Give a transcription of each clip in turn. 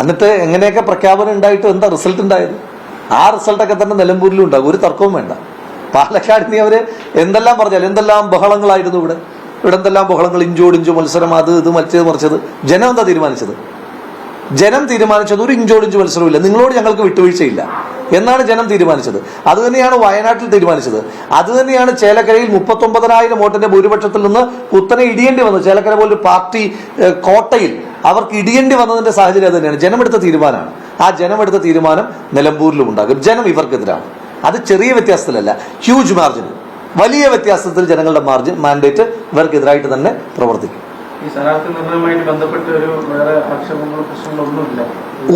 എന്നിട്ട് എങ്ങനെയൊക്കെ പ്രഖ്യാപനം ഉണ്ടായിട്ട് എന്താ റിസൾട്ട് ഉണ്ടായത്? ആ റിസൾട്ടൊക്കെ തന്നെ നിലമ്പൂരിലും ഉണ്ടാകും, ഒരു തർക്കവും വേണ്ട. പാലക്കാട് നീ അവര് എന്തെല്ലാം പറഞ്ഞാൽ എന്തെല്ലാം ബഹളങ്ങളായിരുന്നു ഇവിടെ എന്തെല്ലാം ബഹളങ്ങൾ, ഇഞ്ചോടിഞ്ചു മത്സരം, അത് ഇത് മറിച്ചത്. ജനം എന്താ തീരുമാനിച്ചത്? ജനം തീരുമാനിച്ചത് ഒരു ഇഞ്ചോടിഞ്ച് മത്സരമില്ല, നിങ്ങളോട് ഞങ്ങൾക്ക് വിട്ടുവീഴ്ചയില്ല എന്നാണ് ജനം തീരുമാനിച്ചത്. അത് തന്നെയാണ് വയനാട്ടിൽ തീരുമാനിച്ചത്. അത് തന്നെയാണ് ചേലക്കരയിൽ 39,000 വോട്ടിന്റെ ഭൂരിപക്ഷത്തിൽ നിന്ന് കുത്തനെ ഇടിയേണ്ടി വന്നത്. ചേലക്കര പോലൊരു പാർട്ടി കോട്ടയിൽ അവർക്ക് ഇടിയേണ്ടി വന്നതിന്റെ സാഹചര്യം അത് തന്നെയാണ്. ജനമെടുത്ത തീരുമാനമാണ്. ആ ജനമെടുത്ത തീരുമാനം നിലമ്പൂരിലും ഉണ്ടാകും. ജനം ഇവർക്കെതിരാണ്. അത് ചെറിയ വ്യത്യാസത്തിലല്ല, ഹ്യൂജ് മാർജിൻ, വലിയ വ്യത്യാസത്തിൽ ജനങ്ങളുടെ മാൻഡേറ്റ് ഇവർക്കെതിരായിട്ട് തന്നെ പ്രവർത്തിക്കും.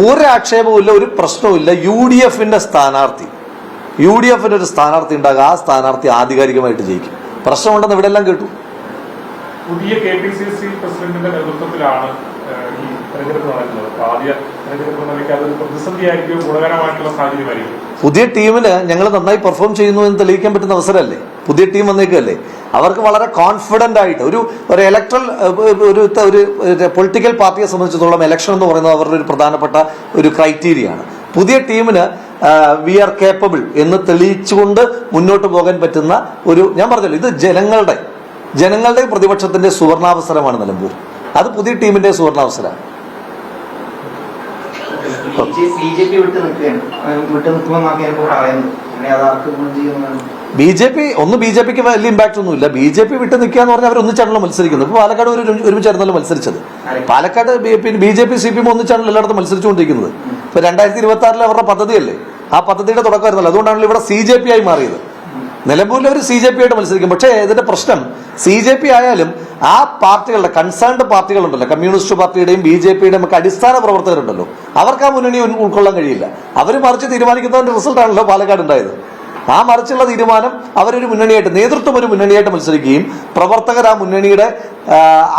ഒരു ആക്ഷേപവുമില്ല, ഒരു പ്രശ്നവുമില്ല. UDFന്റെ ഒരു സ്ഥാനാർത്ഥി ഉണ്ടാകുക, ആ സ്ഥാനാർത്ഥി ആധികാരികമായിട്ട് ജയിക്കും. പ്രശ്നമുണ്ടെന്ന് ഇവിടെ എല്ലാം കേട്ടു. പുതിയ KPCC പ്രസിഡന്റിന്റെ നേതൃത്വത്തിലാണ് ഈ തെരഞ്ഞെടുപ്പ് നടക്കുന്നത്. ആദ്യ തെരഞ്ഞെടുപ്പ് അതൊരു പ്രതിസന്ധിയായിരിക്കും, ഗുണകരമായിട്ടുള്ള സാഹചര്യമായിരിക്കും. പുതിയ ടീമിന് ഞങ്ങൾ നന്നായി പെർഫോം ചെയ്യുന്നു എന്ന് തെളിയിക്കാൻ പറ്റുന്ന അവസരമല്ലേ? പുതിയ ടീം വന്നേക്കല്ലേ, അവർക്ക് വളരെ കോൺഫിഡന്റ് ആയിട്ട് ഒരു ഇലക്ട്രൽ ഒരു പൊളിറ്റിക്കൽ പാർട്ടിയെ സംബന്ധിച്ചിടത്തോളം ഇലക്ഷൻ എന്ന് പറയുന്നത് അവരുടെ ഒരു പ്രധാനപ്പെട്ട ഒരു ക്രൈറ്റീരിയയാണ്. പുതിയ ടീമിന് വി ആർ കേപ്പബിൾ എന്ന് തെളിയിച്ചുകൊണ്ട് മുന്നോട്ട് പോകാൻ പറ്റുന്ന ഒരു, ഞാൻ പറഞ്ഞല്ലോ, ഇത് ജനങ്ങളുടെ പ്രതിപക്ഷത്തിന്റെ സുവർണാവസരമാണ് നിലമ്പൂർ. അത് പുതിയ ടീമിന്റെ സുവർണാവസരമാണ്. ബി ജെ പിക്ക് വലിയ ഇമ്പാക്ട് ഒന്നുമില്ല. BJP വിട്ട് നിൽക്കുക എന്ന് പറഞ്ഞാൽ അവർ ഒന്നിച്ചാണല്ലോ മത്സരിക്കുന്നത്. ഇപ്പൊ പാലക്കാട് ഒരുമിച്ചായിരുന്നല്ലോ മത്സരിച്ചത്. പാലക്കാട് BJP CPM ഒന്നിച്ചാണല്ലോ എല്ലായിടത്തും മത്സരിച്ചുകൊണ്ടിരിക്കുന്നത്. ഇപ്പൊ 2026 അവരുടെ പദ്ധതിയല്ലേ, ആ പദ്ധതിയുടെ തുടക്കമായിരുന്നല്ലോ. അതുകൊണ്ടാണല്ലോ ഇവിടെ CJP ആയി മാറിയത്. നിലമ്പൂരിൽ അവർ CJP ആയിട്ട് മത്സരിക്കും. പക്ഷേ ഇതിന്റെ പ്രശ്നം CJP ആയാലും ആ പാർട്ടികളുടെ കൺസേൺഡ് പാർട്ടികളുണ്ടല്ലോ, കമ്മ്യൂണിസ്റ്റ് പാർട്ടിയുടെയും BJPയുടെയും ഒക്കെ അടിസ്ഥാന പ്രവർത്തകരുണ്ടല്ലോ, അവർക്ക് ആ മുന്നണി ഉൾക്കൊള്ളാൻ കഴിയില്ല. അവർ മറിച്ച് തീരുമാനിക്കുന്നതിന്റെ റിസൾട്ടാണല്ലോ പാലക്കാട് ഉണ്ടായത്. ആ മറിച്ചുള്ള തീരുമാനം അവരൊരു മുന്നണിയായിട്ട്, നേതൃത്വം ഒരു മുന്നണിയായിട്ട് മത്സരിക്കുകയും പ്രവർത്തകർ ആ മുന്നണിയുടെ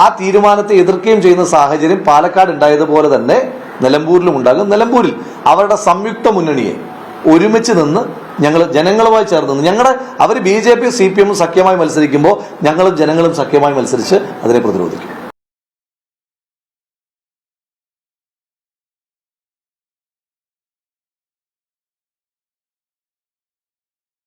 ആ തീരുമാനത്തെ എതിർക്കുകയും ചെയ്യുന്ന സാഹചര്യം പാലക്കാട് ഉണ്ടായതുപോലെ തന്നെ നിലമ്പൂരിലും ഉണ്ടാകും. നിലമ്പൂരിൽ അവരുടെ സംയുക്ത മുന്നണിയെ ഒരുമിച്ച് നിന്ന് ഞങ്ങൾ ജനങ്ങളുമായി ചേർന്ന് നിന്ന് അവർ BJP CPM സഖ്യമായി മത്സരിക്കുമ്പോൾ ഞങ്ങളും ജനങ്ങളും സഖ്യമായി മത്സരിച്ച് അതിനെ പ്രതിരോധിക്കും.